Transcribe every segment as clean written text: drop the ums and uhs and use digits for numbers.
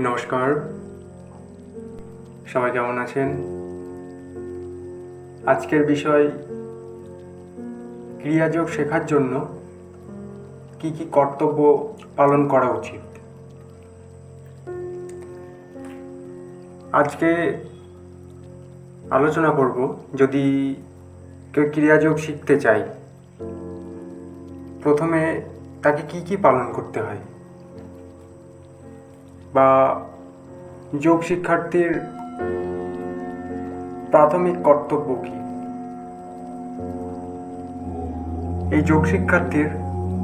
নমস্কার, সবাই কেমন আছেন? আজকের বিষয় ক্রিয়াযোগ শেখার জন্য কি কি কর্তব্য পালন করা উচিত। আজকে আলোচনা করব, যদি কেউ ক্রিয়াযোগ শিখতে চায় প্রথমে তাকে কি কি পালন করতে হয়, বা যোগ শিক্ষার্থীর প্রাথমিক কর্তব্য কী। এই যোগ শিক্ষার্থীর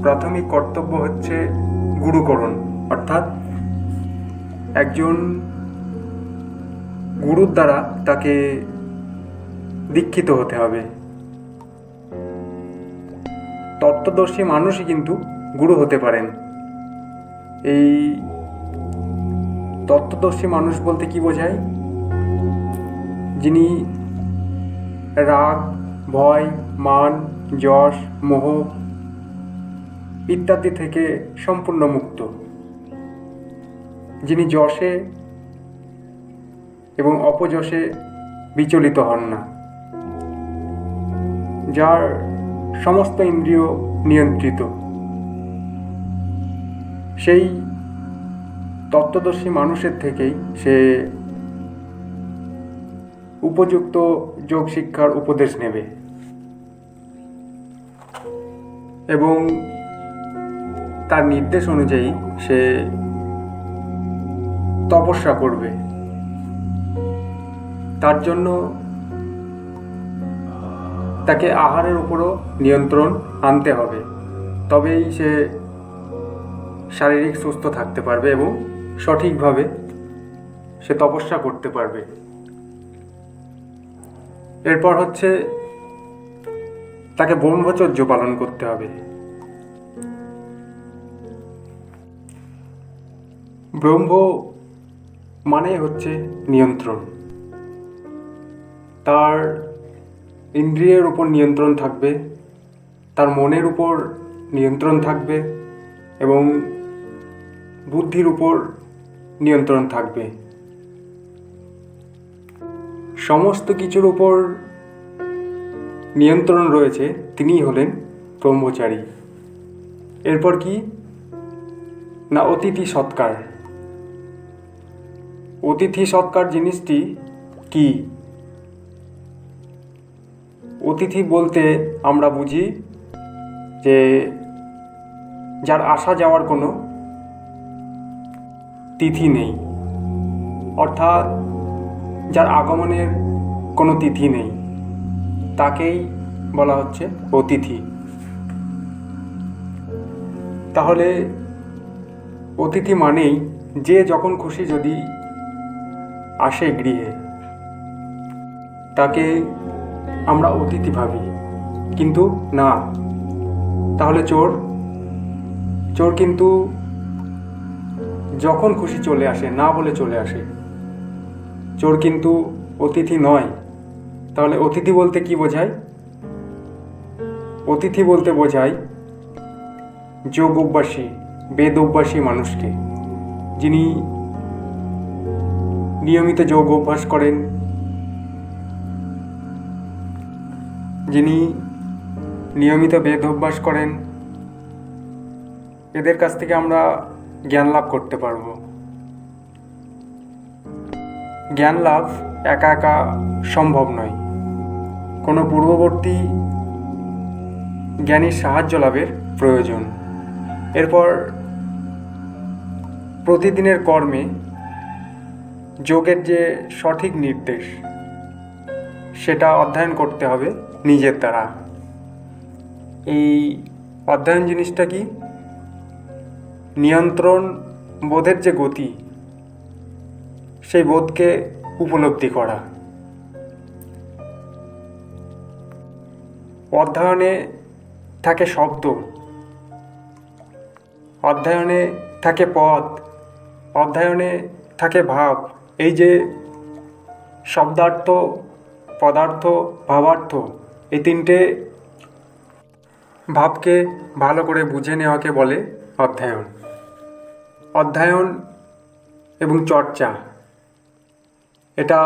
প্রাথমিক কর্তব্য হচ্ছে গুরুকরণ, অর্থাৎ একজন গুরুর দ্বারা তাকে দীক্ষিত হতে হবে। তত্ত্বদর্শী মানুষই কিন্তু গুরু হতে পারেন। এই তত্ত্বদর্শী মানুষ বলতে কি বোঝায়? যিনি রাগ, ভয়, মান, যশ, মোহ ইত্যাদি থেকে সম্পূর্ণ মুক্ত, যিনি যশে এবং অপযশে বিচলিত হন না, যার সমস্ত ইন্দ্রিয় নিয়ন্ত্রিত, সেই তত্ত্বদর্শী মানুষের থেকেই সে উপযুক্ত যোগ শিক্ষার উপদেশ নেবে এবং তার নির্দেশ অনুযায়ী সে তপস্যা করবে। তার জন্য তাকে আহারের উপরও নিয়ন্ত্রণ আনতে হবে, তবেই সে শারীরিক সুস্থ থাকতে পারবে এবং সঠিকভাবে সে তপস্যা করতে পারবে। এরপর হচ্ছে তাকে ব্রহ্মচর্য পালন করতে হবে। ব্রহ্ম মানে হচ্ছে নিয়ন্ত্রণ। তার ইন্দ্রিয়ের উপর নিয়ন্ত্রণ থাকবে, তার মনের উপর নিয়ন্ত্রণ থাকবে এবং বুদ্ধির উপর নিয়ন্ত্রণ থাকবে। সমস্ত কিছুর উপর নিয়ন্ত্রণ রয়েছে, তিনিই হলেন ব্রহ্মচারী। এরপর কি না, অতিথি সৎকার। অতিথি সৎকার জিনিসটি কি? অতিথি বলতে আমরা বুঝি যে যার আসা যাওয়ার কোনো তিথি নেই, অর্থাৎ যার আগমনের কোনো তিথি নেই, তাকেই বলা হচ্ছে অতিথি। তাহলে অতিথি মানেই যে যখন খুশি যদি আসে গৃহে, তাকে আমরা অতিথি ভাবি। কিন্তু না, তাহলে চোর কিন্তু যখন খুশি চলে আসে, না বলে চলে আসে। চোর কিন্তু অতিথি নয়। তাহলে অতিথি বলতে কি বোঝায়? অতিথি বলতে বোঝায় যোগ অভ্যাসী, বেদ অভ্যাসী মানুষকে, যিনি নিয়মিত যোগ অভ্যাস করেন, যিনি নিয়মিত বেদ অভ্যাস করেন, এদের কাছ থেকে আমরা জ্ঞান লাভ করতে পারব। জ্ঞান লাভ একা একা সম্ভব নয়, কোনো পূর্ববর্তী জ্ঞানীর সাহায্য লাভের প্রয়োজন। এরপর প্রতিদিনের কর্মে যোগের যে সঠিক নির্দেশ, সেটা অধ্যয়ন করতে হবে নিজের দ্বারা। এই অধ্যয়ন জিনিসটা কি? নিয়ন্ত্রণ বোধের যে গতি, সেই বোধকে উপলব্ধি করা। অধ্যয়নে থাকে শব্দ, অধ্যয়নে থাকে পদ, অধ্যয়নে থাকে ভাব। এই যে শব্দার্থ, পদার্থ, ভাবার্থ, এই তিনটে ভাবকে ভালো করে বুঝে নেওয়াকে বলে অধ্যয়ন। অধ্যয়ন এবং চর্চা এটা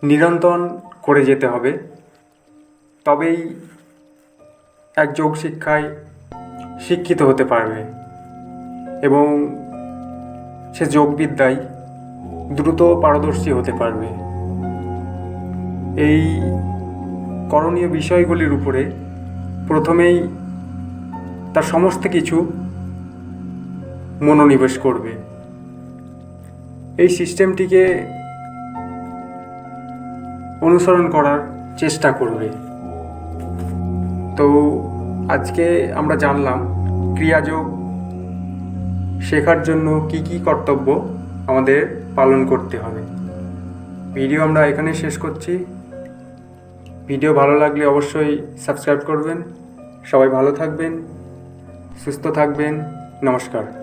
নিরন্তর করে যেতে হবে, তবেই এক যোগ শিক্ষায় শিক্ষিত হতে পারবে এবং সে যোগবিদ্যায় দ্রুত পারদর্শী হতে পারবে। এই করণীয় বিষয়গুলির উপরে প্রথমেই তার সমস্ত কিছু মনোনিবেশ করবে। এই সিস্টেমটিকে অনুসরণ করার চেষ্টা করবে। তো আজকে আমরা জানলাম ক্রিয়াযোগ শেখার জন্য কি কি কর্তব্য আমাদের পালন করতে হবে। ভিডিও আমরা এখানে শেষ করছি। ভিডিও ভালো লাগলে অবশ্যই সাবস্ক্রাইব করবেন। সবাই ভালো থাকবেন, সুস্থ থাকবেন। নমস্কার।